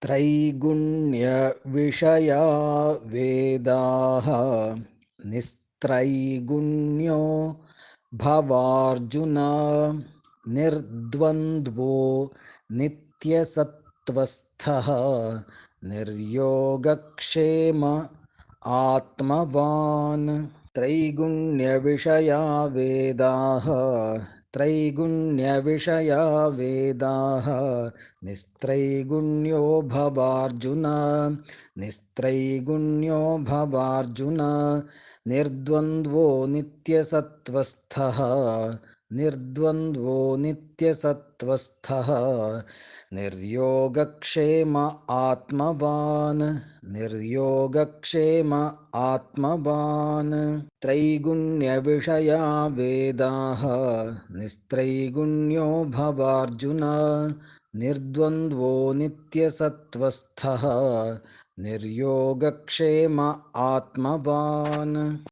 त्रैगुण्यविषया वेदाः निस्त्रैगुण्यो भवार्जुन निर्द्वन्द्वो नित्यसत्त्वस्थः निर्योगक्षेम आत्मवान् त्रैगुण्यविषया वेदाः त्रैगुण्यविषया वेदाः निस्त्रैगुण्यो भवार्जुन निस्त्रैगुण्यो भवार्जुन निर्द्वन्द्वो नित्यसत्त्वस्थः निर्द्वन्द्वो नित्यसत्त्वस्थः निर्योगक्षेम आत्मवान् निर्योगक्षेम आत्मवान् त्रैगुण्यविषया वेदाः निस्त्रैगुण्यो भवार्जुन निर्द्वन्द्वो नित्यसत्त्वस्थः निर्योगक्षेम आत्मवान्।